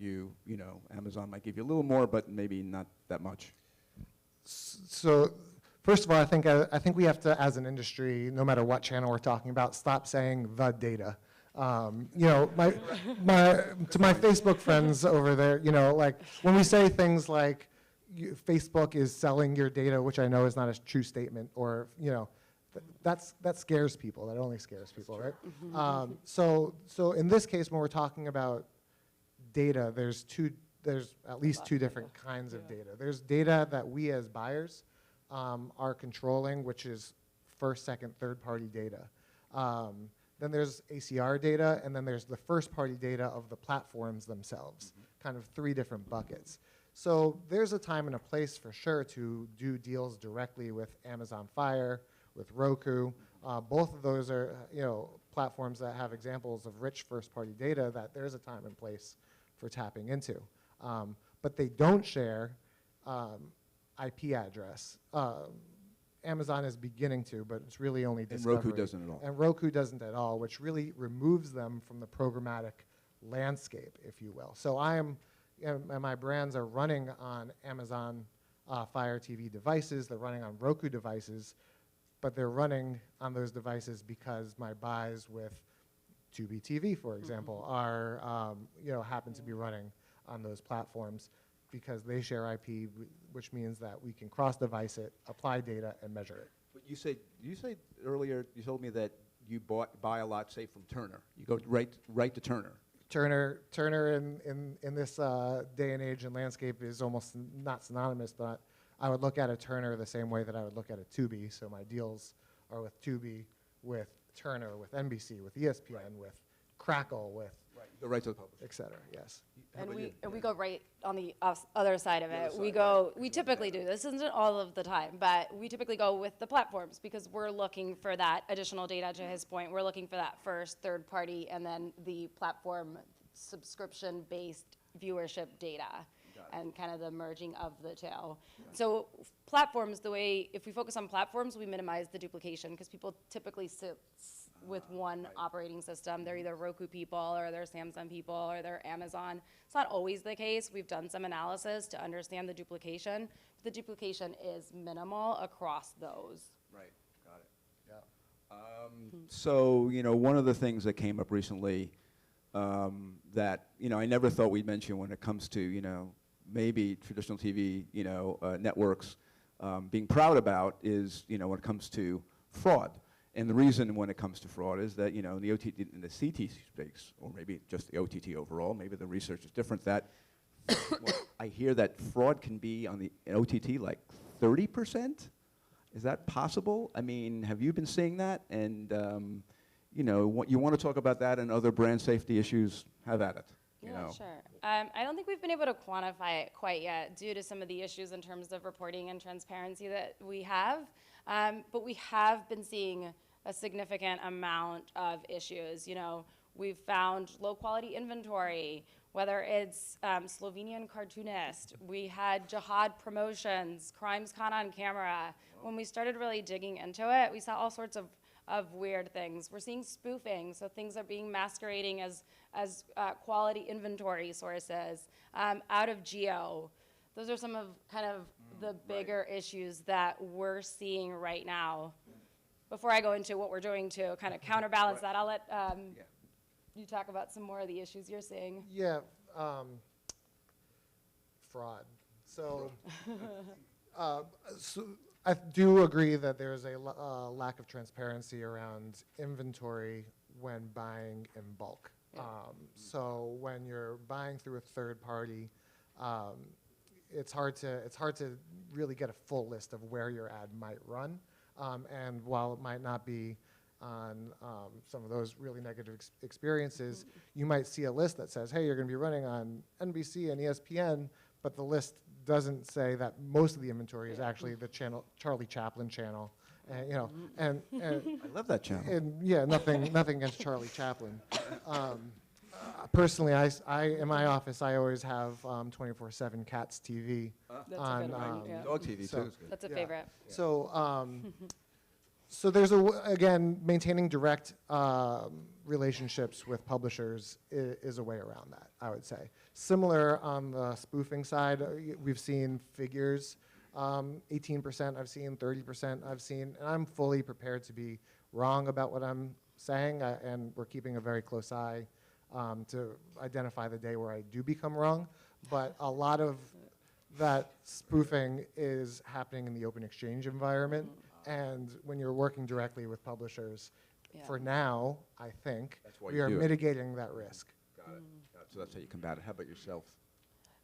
Amazon might give you a little more, but maybe not that much. So, first of all, I think we have to, as an industry, no matter what channel we're talking about, stop saying the data. To my Facebook friends over there, like when we say things like Facebook is selling your data, which I know is not a true statement, or that scares people. That only scares people, right? So in this case, when we're talking about data, there's at least two different kinds of data. There's data that we as buyers are controlling, which is first, second, third-party data. Then there's ACR data, and then there's the first-party data of the platforms themselves, kind of 3 different buckets. So there's a time and a place for sure to do deals directly with Amazon Fire, with Roku. Both of those are, platforms that have examples of rich first-party data, that there's a time and place for tapping into. But they don't share IP address. Amazon is beginning to, but it's really only And discovery. Roku doesn't at all. And Roku doesn't at all, which really removes them from the programmatic landscape, if you will. So and my brands are running on Amazon Fire TV devices, they're running on Roku devices, but they're running on those devices because my buys with Tubi TV, for example, are happen to be running on those platforms because they share IP, which means that we can cross-device it, apply data, and measure it. But you said earlier, you told me that you buy a lot, say, from Turner. You go right to Turner. Turner in this day and age and landscape is almost not synonymous, but I would look at a Turner the same way that I would look at a Tubi. So my deals are with Tubi, with Turner, with NBC, with ESPN, with Crackle, with The right to the publisher. et cetera, yes. How about you? And we go right on the other side of The other it. side, We typically do this, isn't all of the time, but we typically go with the platforms because we're looking for that additional data. To his point, we're looking for that first, third party, and then the platform subscription-based viewership data, and kind of the merging of the two. So platforms, if we focus on platforms, we minimize the duplication because people typically sit with one operating system. They're either Roku people or they're Samsung people or they're Amazon. It's not always the case. We've done some analysis to understand the duplication. The duplication is minimal across those. Right, got it. Yeah. So, one of the things that came up recently that, I never thought we'd mention when it comes to, maybe traditional TV, networks being proud about is, when it comes to fraud. And the reason when it comes to fraud is that, in the OTT, in the CT space, or maybe just the OTT overall, maybe the research is different, that I hear that fraud can be on the OTT like 30%. Is that possible? I mean, have you been seeing that? And, you want to talk about that and other brand safety issues, have at it. Sure. I don't think we've been able to quantify it quite yet due to some of the issues in terms of reporting and transparency that we have. But we have been seeing a significant amount of issues. We've found low quality inventory, whether it's Slovenian cartoonist. We had jihad promotions, crimes caught on camera. When we started really digging into it, we saw all sorts of weird things. We're seeing spoofing, so things are being masquerading as quality inventory sources, out of geo. Those are some of kind of the bigger issues that we're seeing right now. Before I go into what we're doing to kind of counterbalance that, I'll let you talk about some more of the issues you're seeing. Yeah, fraud. So, so I do agree that there's a lack of transparency around inventory when buying in bulk. So when you're buying through a third party, it's hard to really get a full list of where your ad might run. And while it might not be on some of those really negative experiences, you might see a list that says, hey, you're going to be running on NBC and ESPN, but the list doesn't say that most of the inventory is actually the channel, Charlie Chaplin channel. And I love that channel. And yeah, nothing against Charlie Chaplin. Personally, I in my office, I always have 24/7 Cats TV That's a on. good one, yeah. Dog TV so- too is good. That's a Yeah. favorite. So, so there's again, maintaining direct relationships with publishers is a way around that, I would say. Similar on the spoofing side, we've seen figures, 18% I've seen, 30% I've seen, and I'm fully prepared to be wrong about what I'm saying, and we're keeping a very close eye to identify the day where I do become wrong. But a lot of that spoofing is happening in the open exchange environment. And when you're working directly with publishers, for now, I think, That's why we you are do it. mitigating that risk. Got it. So that's how you combat it. How about yourself?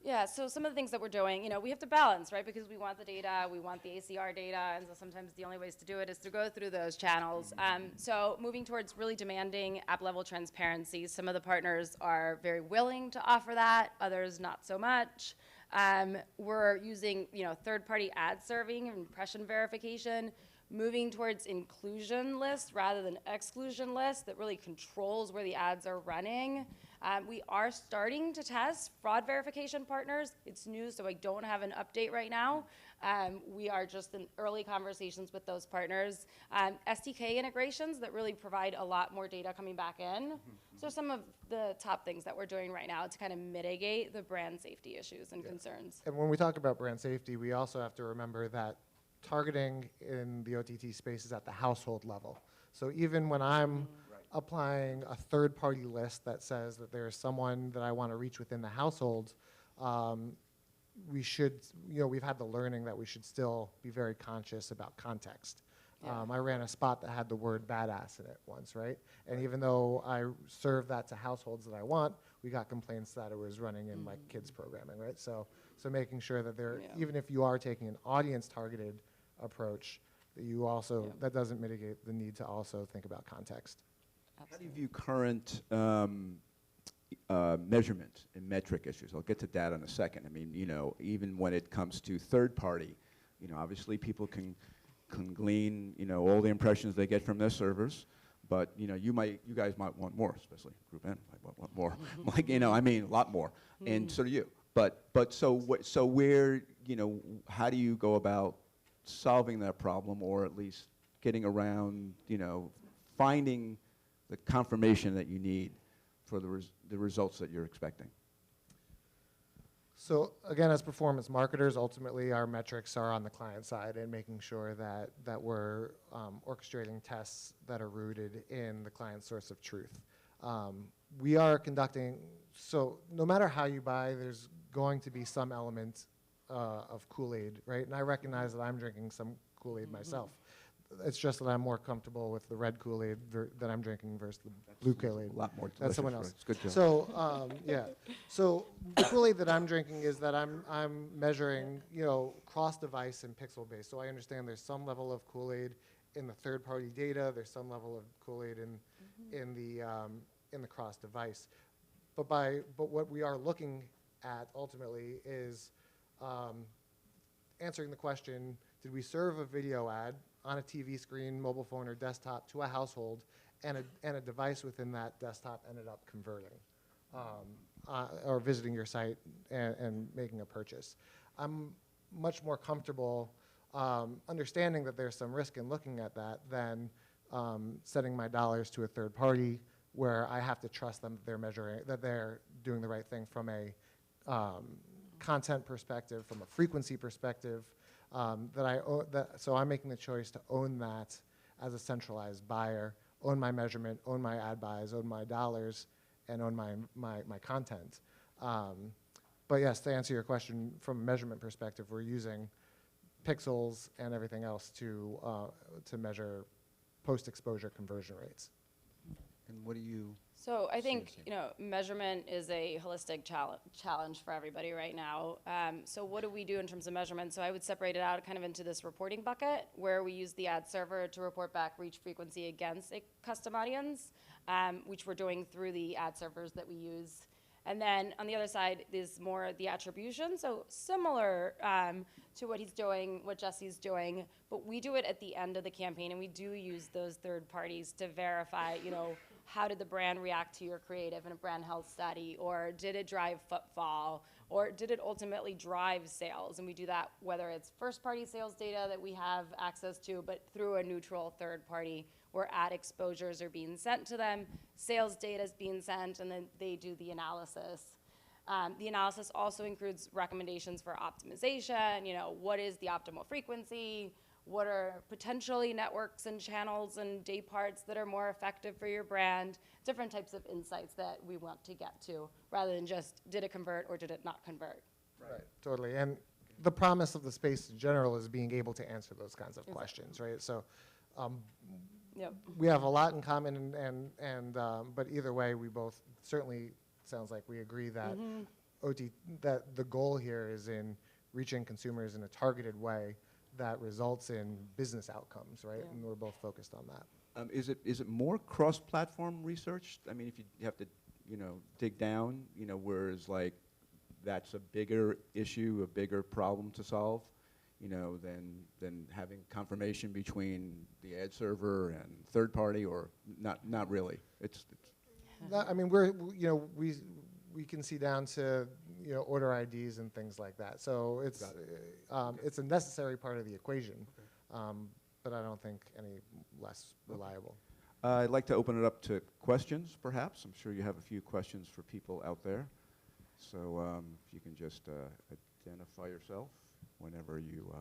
Yeah, so some of the things that we're doing, we have to balance, right? Because we want the data, we want the ACR data, and so sometimes the only ways to do it is to go through those channels. So moving towards really demanding app-level transparency. Some of the partners are very willing to offer that, others not so much. We're using, third-party ad serving and impression verification. moving towards inclusion lists rather than exclusion lists that really controls where the ads are running. We are starting to test fraud verification partners. It's new, so I don't have an update right now. We are just in early conversations with those partners. SDK integrations that really provide a lot more data coming back in. So some of the top things that we're doing right now to kind of mitigate the brand safety issues and concerns. And when we talk about brand safety, we also have to remember that targeting in the OTT space is at the household level. So even when I'm applying a third-party list that says that there is someone that I want to reach within the household, we should, we've had the learning that we should still be very conscious about context. I ran a spot that had the word badass in it once, right? And even though I served that to households that I want, we got complaints that it was running in like kids programming, right? So making sure that there, even if you are taking an audience-targeted approach, that you also, that doesn't mitigate the need to also think about context. How do you view current measurement and metric issues? I'll get to that in a second. I mean, even when it comes to third party, obviously people can glean, all the impressions they get from their servers, but you guys might want more, especially Group N might want more, like a lot more, and so do you. But so where, how do you go about solving that problem, or at least getting around, finding the confirmation that you need for the results that you're expecting? So again, as performance marketers, ultimately our metrics are on the client side and making sure that we're orchestrating tests that are rooted in the client's source of truth. We are conducting, so no matter how you buy, there's going to be some element of Kool-Aid, right? And I recognize that I'm drinking some Kool-Aid myself. It's just that I'm more comfortable with the red Kool-Aid that I'm drinking versus the blue Kool-Aid. A lot more delicious. That's someone else. It's good job. So so the Kool-Aid that I'm drinking is that I'm measuring, cross-device and pixel-based. So I understand there's some level of Kool-Aid in the third-party data. There's some level of Kool-Aid in the cross-device. But what we are looking at ultimately is answering the question: did we serve a video ad on a TV screen, mobile phone, or desktop to a household, and a device within that desktop ended up converting or visiting your site and making a purchase? I'm much more comfortable understanding that there's some risk in looking at that than setting my dollars to a third party where I have to trust them that they're measuring, that they're doing the right thing from a content perspective, from a frequency perspective. So I'm making the choice to own that as a centralized buyer, own my measurement, own my ad buys, own my dollars, and own my content. But yes, to answer your question, from a measurement perspective, we're using pixels and everything else to measure post-exposure conversion rates. And what do you? So I think, measurement is a holistic challenge for everybody right now. So what do we do in terms of measurement? So I would separate it out kind of into this reporting bucket where we use the ad server to report back reach frequency against a custom audience, which we're doing through the ad servers that we use. And then on the other side is more the attribution. So similar to what he's doing, what Jesse's doing, but we do it at the end of the campaign, and we do use those third parties to verify, how did the brand react to your creative in a brand health study, or did it drive footfall, or did it ultimately drive sales? And we do that whether it's first-party sales data that we have access to, but through a neutral third party where ad exposures are being sent to them, sales data is being sent, and then they do the analysis. The analysis also includes recommendations for optimization, what is the optimal frequency, what are potentially networks and channels and day parts that are more effective for your brand, different types of insights that we want to get to, rather than just did it convert or did it not convert. Right, totally. And the promise of the space in general is being able to answer those kinds of questions, right? So we have a lot in common, but either way, we both certainly sounds like we agree that that the goal here is in reaching consumers in a targeted way that results in business outcomes, right? And we're both focused on that. Is it more cross-platform research? I mean, if you have to, dig down, whereas like that's a bigger issue, a bigger problem to solve, than having confirmation between the ad server and third party, or not really. It's I mean, we can see down to order IDs and things like that. So it's a necessary part of the equation, but I don't think any less reliable. I'd like to open it up to questions, perhaps. I'm sure you have a few questions for people out there. So if you can just identify yourself whenever you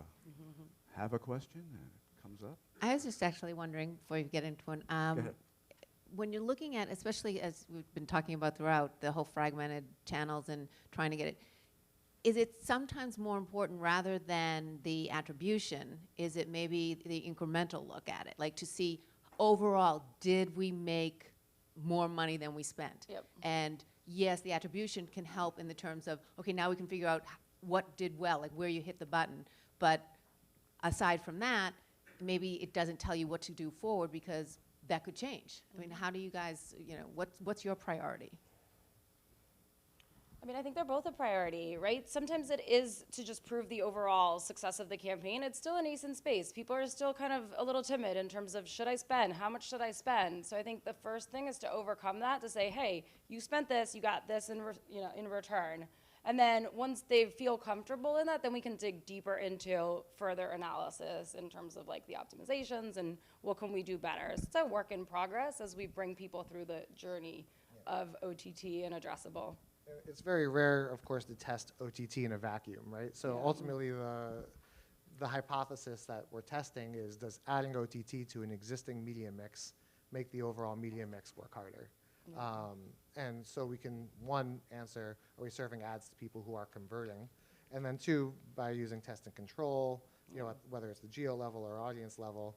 have a question and it comes up. I was just actually wondering, before you get into one, Go ahead. when you're looking at, especially as we've been talking about throughout, the whole fragmented channels and trying to get it, is it sometimes more important rather than the attribution? Is it maybe the incremental look at it? Like to see overall, did we make more money than we spent? Yep. And yes, the attribution can help in the terms of, okay, now we can figure out what did well, like where you hit the button. But aside from that, maybe it doesn't tell you what to do forward because that could change. I mean, how do you guys, what's your priority? I mean, I think they're both a priority, right? Sometimes it is to just prove the overall success of the campaign. It's still a nascent space. People are still kind of a little timid in terms of, should I spend? How much should I spend? So I think the first thing is to overcome that, to say, hey, you spent this, you got this in return. And then once they feel comfortable in that, then we can dig deeper into further analysis in terms of like the optimizations and what can we do better. So it's a work in progress as we bring people through the journey of OTT and addressable. It's very rare, of course, to test OTT in a vacuum, right? So ultimately, the hypothesis that we're testing is, does adding OTT to an existing media mix make the overall media mix work harder? And so we can, one, answer, are we serving ads to people who are converting? And then two, by using test and control, whether it's the geo level or audience level,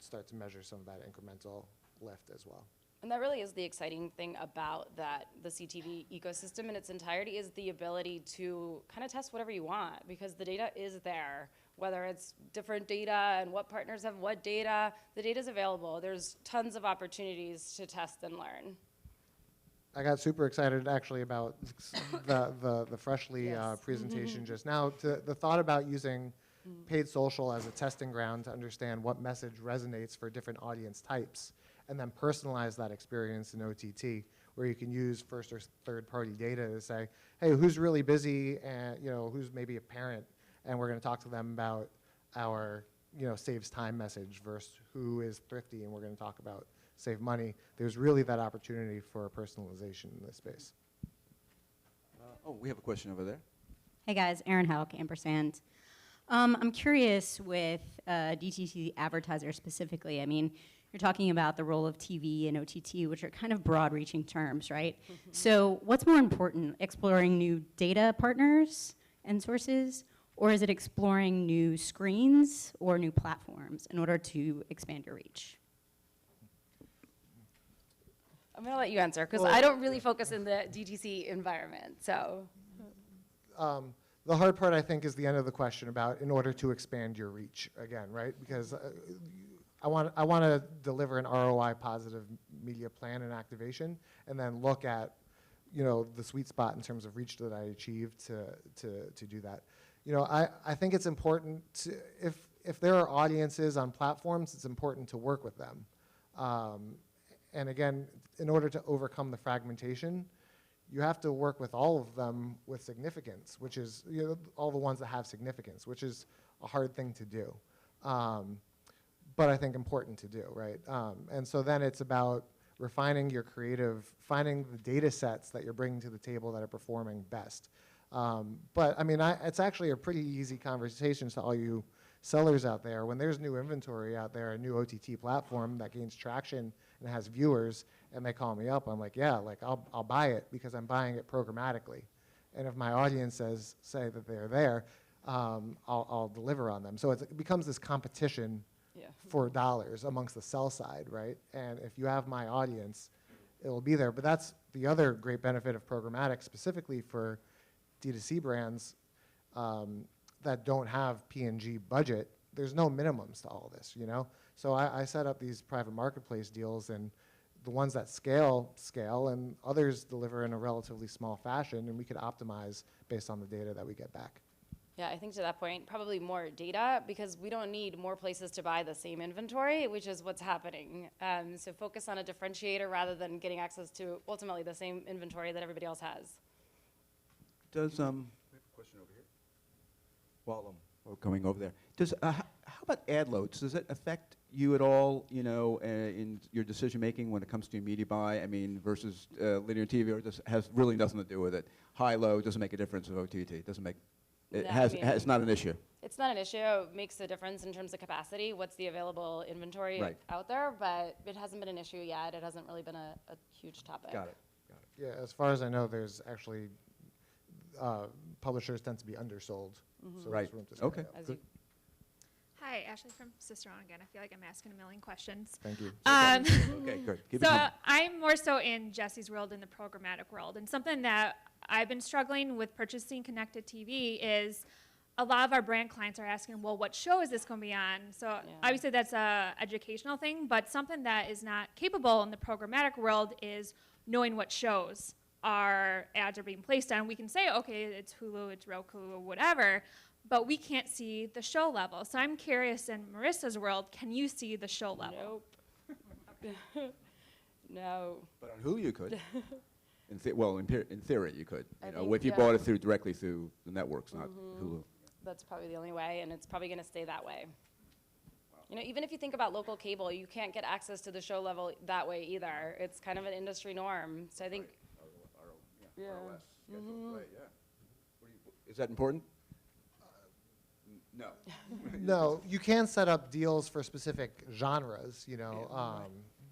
start to measure some of that incremental lift as well. And that really is the exciting thing about that, the CTV ecosystem in its entirety, is the ability to kind of test whatever you want, because the data is there. Whether it's different data and what partners have what data, the data's available. There's tons of opportunities to test and learn. I got super excited actually about the Freshly presentation just now. The thought about using paid social as a testing ground to understand what message resonates for different audience types, and then personalize that experience in OTT, where you can use first or third party data to say, hey, who's really busy and who's maybe a parent, and we're going to talk to them about our saves time message versus who is thrifty, and we're going to talk about save money. There's really that opportunity for personalization in this space. We have a question over there. Hey guys, Erin Hauk, ampersand. I'm curious with DTC advertisers specifically. I mean, you're talking about the role of TV and OTT, which are kind of broad-reaching terms, right? So what's more important, exploring new data partners and sources, or is it exploring new screens or new platforms in order to expand your reach? I'm going to let you answer, because I don't really focus in the DTC environment. So, the hard part, I think, is the end of the question about in order to expand your reach again, right? Because I want to deliver an ROI positive media plan and activation, and then look at the sweet spot in terms of reach that I achieved to do that. I think it's important to, if there are audiences on platforms, it's important to work with them. And again, in order to overcome the fragmentation, you have to work with all of them with significance, which is all the ones that have significance, which is a hard thing to do, but I think important to do, right? And so then it's about refining your creative, finding the data sets that you're bringing to the table that are performing best. But I mean, it's actually a pretty easy conversation to all you sellers out there. When there's new inventory out there, a new OTT platform that gains traction and has viewers, and they call me up, I'm like, yeah, like I'll buy it because I'm buying it programmatically. And if my audience say that they're there, I'll deliver on them. So it becomes this competition for dollars amongst the sell side, right? And if you have my audience, it'll be there. But that's the other great benefit of programmatic, specifically for D2C brands that don't have P&G budget. There's no minimums to all this, So I set up these private marketplace deals, and the ones that scale, and others deliver in a relatively small fashion, and we could optimize based on the data that we get back. Yeah, I think to that point, probably more data, because we don't need more places to buy the same inventory, which is what's happening. So focus on a differentiator rather than getting access to ultimately the same inventory that everybody else has. Does, we have a question over here. While we're going over there. Does, how about ad loads? Does it affect you at all, you know, in your decision making when it comes to your media buy? I mean, versus linear TV, or just has really nothing to do with it? High, low, doesn't make a difference of OTT. It doesn't make, it No, has, I mean, it's not an issue. It's not an issue. It makes a difference in terms of capacity. What's the available inventory Right. out there? But it hasn't been an issue yet. It hasn't really been a huge topic. Got it. Yeah, as far as I know, there's actually, publishers tend to be undersold. So Right. there's room to spend Okay. up. As Good. Hi, Ashley from Cicerone again. I feel like I'm asking a million questions. Thank you. Okay, good. Keep it So coming. I'm more so in Jesse's world, in the programmatic world, and something that I've been struggling with purchasing connected TV is a lot of our brand clients are asking, well, what show is this going to be on? So obviously that's a educational thing, but something that is not capable in the programmatic world is knowing what shows our ads are being placed on. We can say, okay, it's Hulu, it's Roku, whatever, but we can't see the show level. So I'm curious, in Marissa's world, can you see the show level? Nope. No. But on Hulu you could. Well, in theory you could. I You know, think, if you yeah. bought it directly through the networks, not Hulu. That's probably the only way, and it's probably going to stay that way. You know, even if you think about local cable, you can't get access to the show level that way either. It's kind of an industry norm. So I think, yeah. ROS schedule, right, yeah. Is that important? No. No, you can set up deals for specific genres, you know,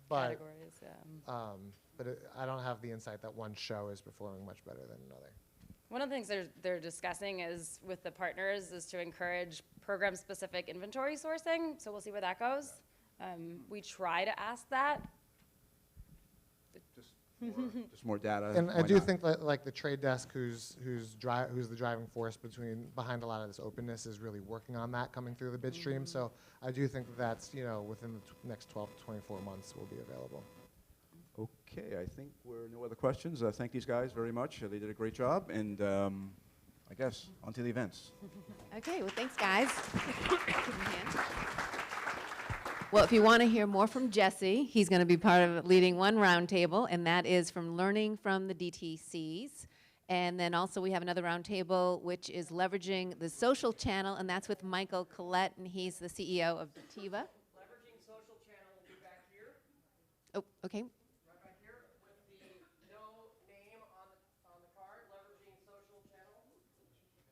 but Categories, yeah. I don't have the insight that one show is performing much better than another. One of the things they're discussing is with the partners is to encourage program-specific inventory sourcing. So we'll see where that goes. We try to ask that. Just more data. And I why do not? think that like the trade desk, who's the driving force behind a lot of this openness, is really working on that coming through the bid stream. So I do think that that's, you know, within the next 12 to 24 months will be available. Okay, I think we're no other questions. Thank these guys very much. They did a great job, and I guess on to the events. Okay, well, thanks, guys. Give him a hand. Well, if you want to hear more from Jesse, he's going to be part of leading one roundtable, and that is from learning from the DTCs. And then also we have another roundtable, which is leveraging the social channel, and that's with Michael Collette, and he's the CEO of Dativa. Leveraging social channel will be back here, Oh, okay. right back here, with the no name on the card, leveraging social channel.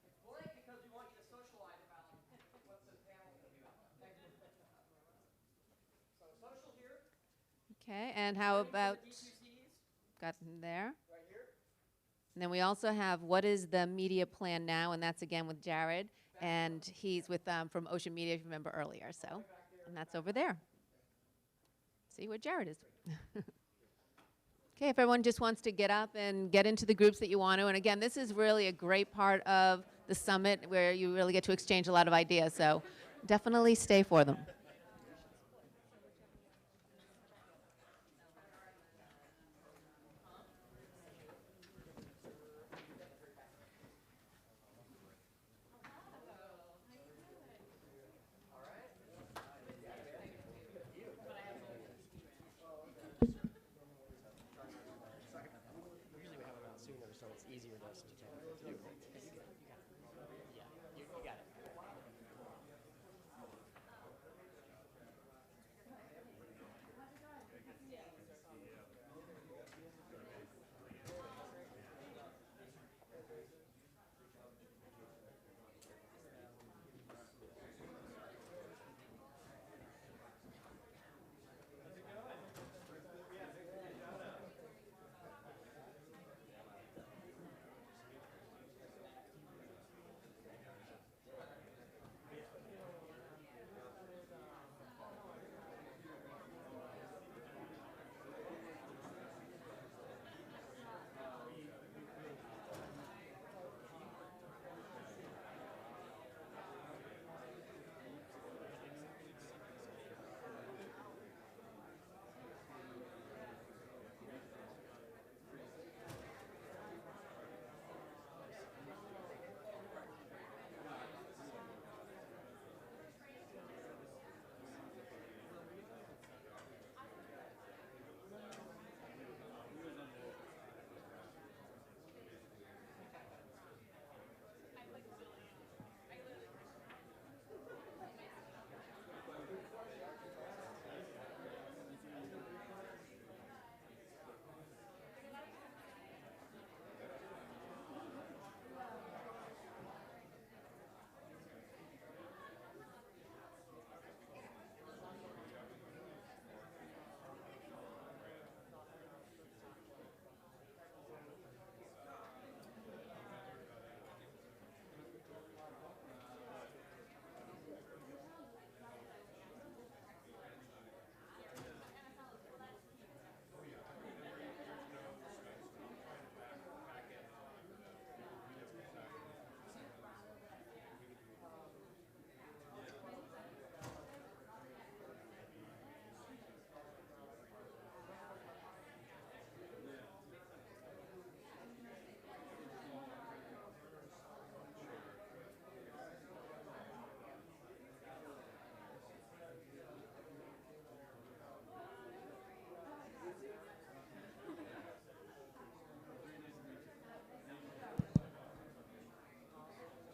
It's blank because we want you to socialize about what's the panel going to be about. Thank you. So social here. Okay, and how about, DTCs, got him there. right here. And then we also have what is the media plan now, and that's again with Jared, and he's with from Ocean Media, if you remember earlier. So, and that's over there. See where Jared is. Okay, if everyone just wants to get up and get into the groups that you want to, and again, this is really a great part of the summit where you really get to exchange a lot of ideas. So, definitely stay for them. Usually we have them out sooner, so it's easier to us to tell. You got it. Yeah, you got it.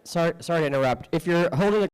sorry to interrupt. If you're holding the